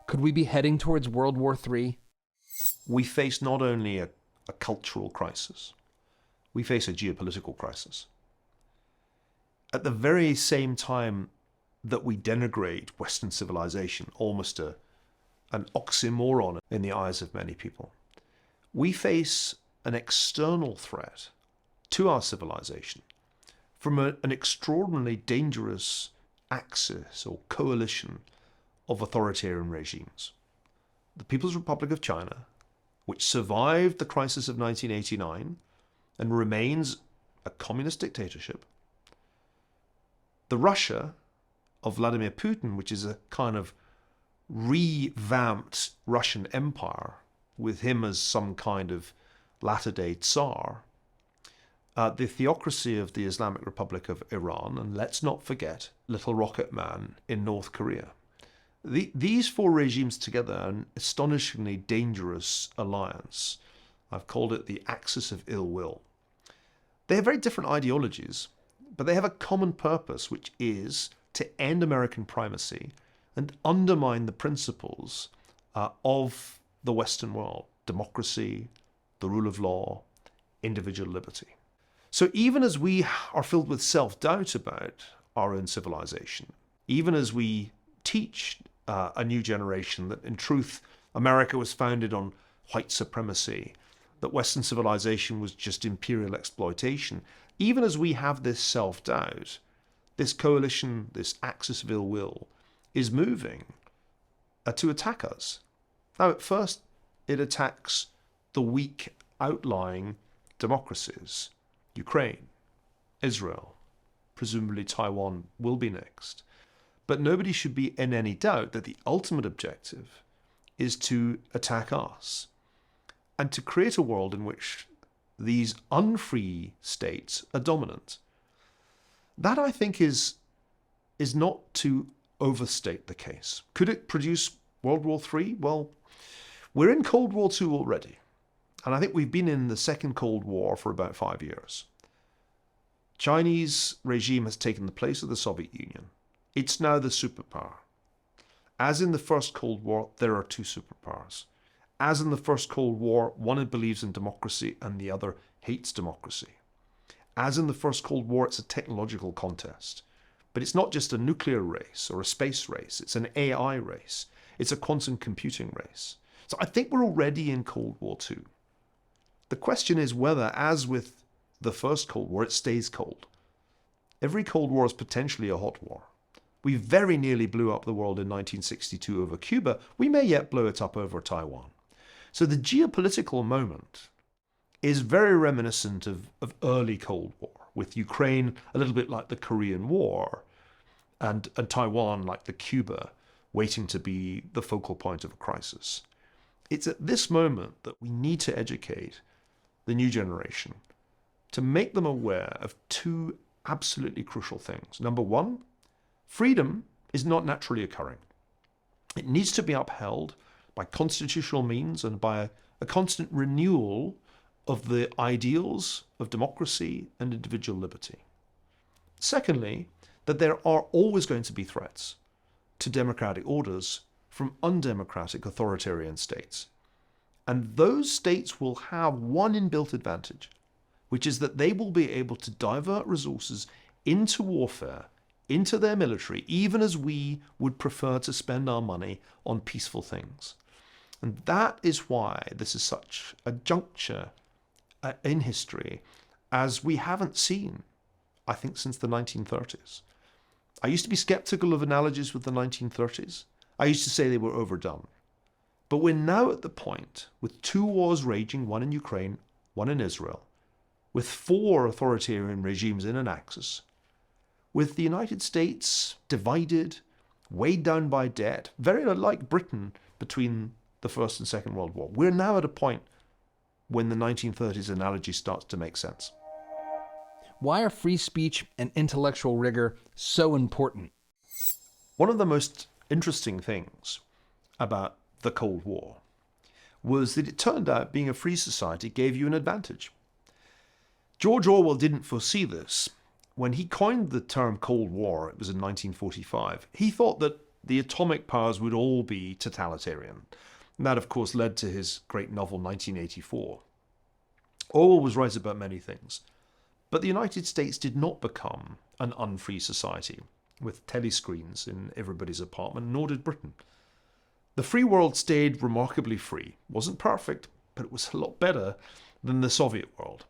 Could we be heading towards World War III? We face not only a cultural crisis, we face a geopolitical crisis. At the very same time that we denigrate Western civilization, almost an oxymoron in the eyes of many people, we face an external threat to our civilization from an extraordinarily dangerous axis or coalition of authoritarian regimes. The People's Republic of China, which survived the crisis of 1989 and remains a communist dictatorship. The Russia of Vladimir Putin, which is a kind of revamped Russian empire, with him as some kind of latter-day Tsar. The theocracy of the Islamic Republic of Iran, and let's not forget Little Rocket Man in North Korea. These four regimes together are an astonishingly dangerous alliance. I've called it the axis of ill will. They have very different ideologies, but they have a common purpose, which is to end American primacy and undermine the principles of the Western world: democracy, the rule of law, individual liberty. So even as we are filled with self-doubt about our own civilization, even as we teach a new generation that in truth America was founded on white supremacy, that Western civilization was just imperial exploitation, even as we have this self-doubt, this coalition, this axis of ill will, is moving to attack us. Now, at first, it attacks the weak outlying democracies. Ukraine, Israel, presumably Taiwan will be next. But nobody should be in any doubt that the ultimate objective is to attack us and to create a world in which these unfree states are dominant. That, I think, is not to overstate the case. Could it produce World War III? Well, we're in Cold War II already. And I think we've been in the second Cold War for about 5 years. Chinese regime has taken the place of the Soviet Union. It's now the superpower. As in the first Cold War, there are two superpowers. As in the first Cold War, one believes in democracy and the other hates democracy. As in the first Cold War, it's a technological contest. But it's not just a nuclear race or a space race. It's an AI race. It's a quantum computing race. So I think we're already in Cold War II. The question is whether, as with the first Cold War, it stays cold. Every Cold War is potentially a hot war. We very nearly blew up the world in 1962 over Cuba. We may yet blow it up over Taiwan. So the geopolitical moment is very reminiscent of early Cold War, with Ukraine a little bit like the Korean War, and Taiwan like the Cuba, waiting to be the focal point of a crisis. It's at this moment that we need to educate the new generation to make them aware of two absolutely crucial things. Number one, freedom is not naturally occurring. It needs to be upheld by constitutional means and by a constant renewal of the ideals of democracy and individual liberty. Secondly, that there are always going to be threats to democratic orders from undemocratic authoritarian states. And those states will have one inbuilt advantage, which is that they will be able to divert resources into warfare, into their military, even as we would prefer to spend our money on peaceful things. And that is why this is such a juncture in history as we haven't seen, I think, since the 1930s. I used to be skeptical of analogies with the 1930s. I used to say they were overdone. But we're now at the point, with two wars raging, one in Ukraine, one in Israel, with four authoritarian regimes in an axis, with the United States divided, weighed down by debt, very like Britain between the First and Second World War. We're now at a point when the 1930s analogy starts to make sense. Why are free speech and intellectual rigor so important? One of the most interesting things about the Cold War was that it turned out being a free society gave you an advantage. George Orwell didn't foresee this. When he coined the term Cold War, it was in 1945, he thought that the atomic powers would all be totalitarian. And that, of course, led to his great novel 1984. Orwell was right about many things, but the United States did not become an unfree society with telescreens in everybody's apartment, nor did Britain. The free world stayed remarkably free. Wasn't perfect, but it was a lot better than the Soviet world.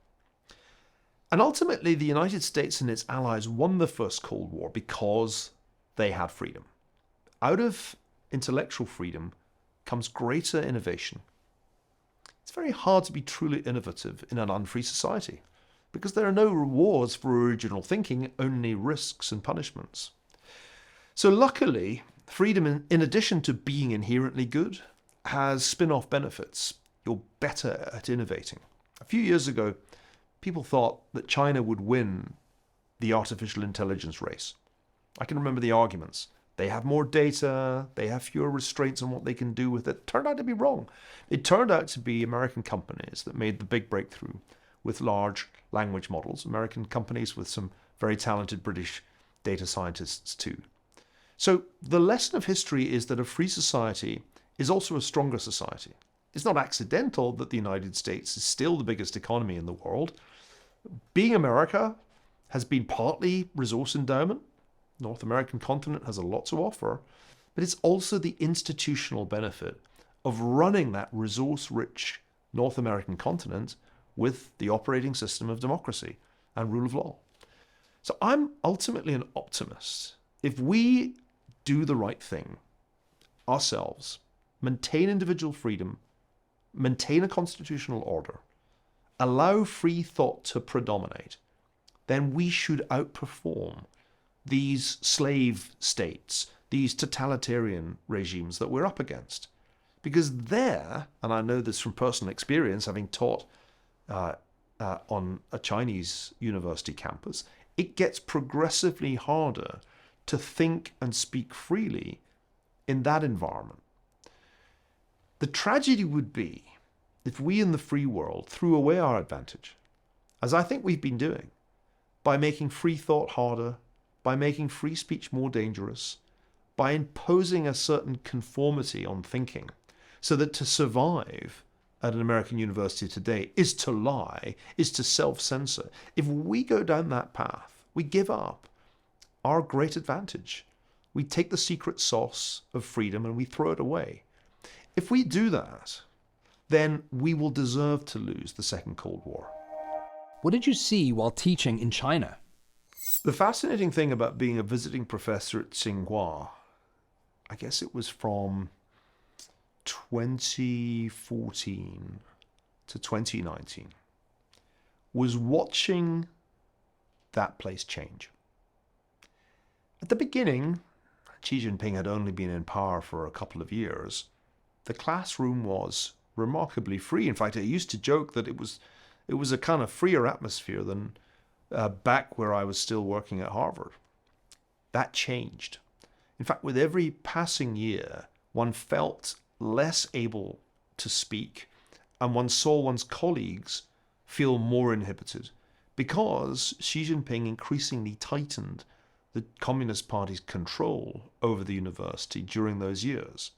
And ultimately, the United States and its allies won the First Cold War because they had freedom. Out of intellectual freedom comes greater innovation. It's very hard to be truly innovative in an unfree society because there are no rewards for original thinking, only risks and punishments. So luckily, freedom, in addition to being inherently good, has spin-off benefits. You're better at innovating. A few years ago, people thought that China would win the artificial intelligence race. I can remember the arguments. They have more data, they have fewer restraints on what they can do with it. It turned out to be wrong. It turned out to be American companies that made the big breakthrough with large language models, American companies with some very talented British data scientists too. So the lesson of history is that a free society is also a stronger society. It's not accidental that the United States is still the biggest economy in the world. Being America has been partly resource endowment. North American continent has a lot to offer, but it's also the institutional benefit of running that resource-rich North American continent with the operating system of democracy and rule of law. So I'm ultimately an optimist. If we do the right thing ourselves, maintain individual freedom, maintain a constitutional order, allow free thought to predominate, then we should outperform these slave states, these totalitarian regimes that we're up against. Because there, and I know this from personal experience, having taught on a Chinese university campus, it gets progressively harder to think and speak freely in that environment. The tragedy would be if we in the free world threw away our advantage, as I think we've been doing, by making free thought harder, by making free speech more dangerous, by imposing a certain conformity on thinking, so that to survive at an American university today is to lie, is to self-censor. If we go down that path, we give up our great advantage. We take the secret sauce of freedom and we throw it away. If we do that, then we will deserve to lose the Second Cold War. What did you see while teaching in China? The fascinating thing about being a visiting professor at Tsinghua, I guess it was from 2014 to 2019, was watching that place change. At the beginning, Xi Jinping had only been in power for a couple of years. The classroom was remarkably free. In fact, I used to joke that it was a kind of freer atmosphere than back where I was still working at Harvard. That changed. In fact, with every passing year, one felt less able to speak, and one saw one's colleagues feel more inhibited because Xi Jinping increasingly tightened the Communist Party's control over the university during those years.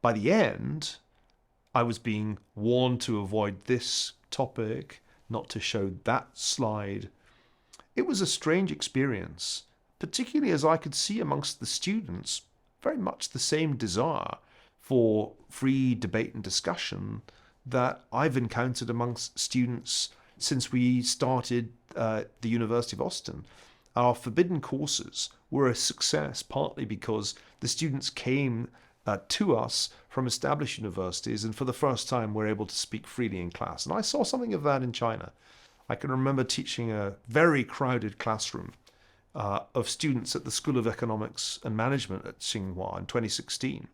By the end, I was being warned to avoid this topic, not to show that slide. It was a strange experience, particularly as I could see amongst the students very much the same desire for free debate and discussion that I've encountered amongst students since we started the University of Austin. Our forbidden courses were a success partly because the students came to us from established universities and for the first time were able to speak freely in class. And I saw something of that in China. I can remember teaching a very crowded classroom of students at the School of Economics and Management at Tsinghua in 2016.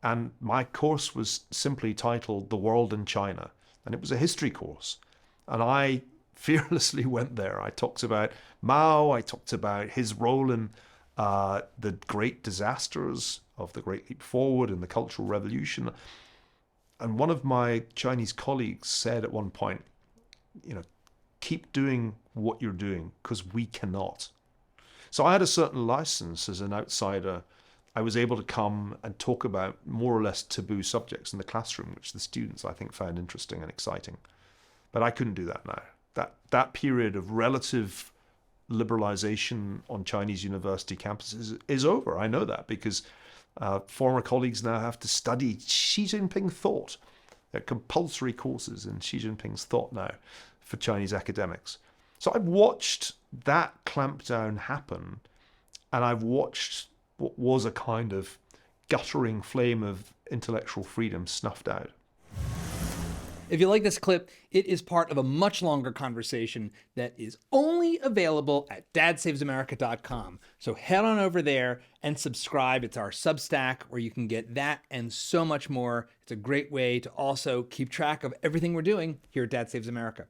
And my course was simply titled The World in China. And it was a history course. And I fearlessly went there. I talked about Mao. I talked about his role in the great disasters of the Great Leap Forward and the Cultural Revolution. And one of my Chinese colleagues said at one point, keep doing what you're doing because we cannot. So I had a certain license as an outsider I was able to come and talk about more or less taboo subjects in the classroom, which the students, I think, found interesting and exciting. But I couldn't do that now. That period of relative liberalization on Chinese university campuses is over. I know that because former colleagues now have to study Xi Jinping thought. There are compulsory courses in Xi Jinping's thought now for Chinese academics. So I've watched that clampdown happen, and I've watched what was a kind of guttering flame of intellectual freedom snuffed out. If you like this clip, it is part of a much longer conversation that is only available at dadsavesamerica.com. So head on over there and subscribe. It's our Substack where you can get that and so much more. It's a great way to also keep track of everything we're doing here at Dad Saves America.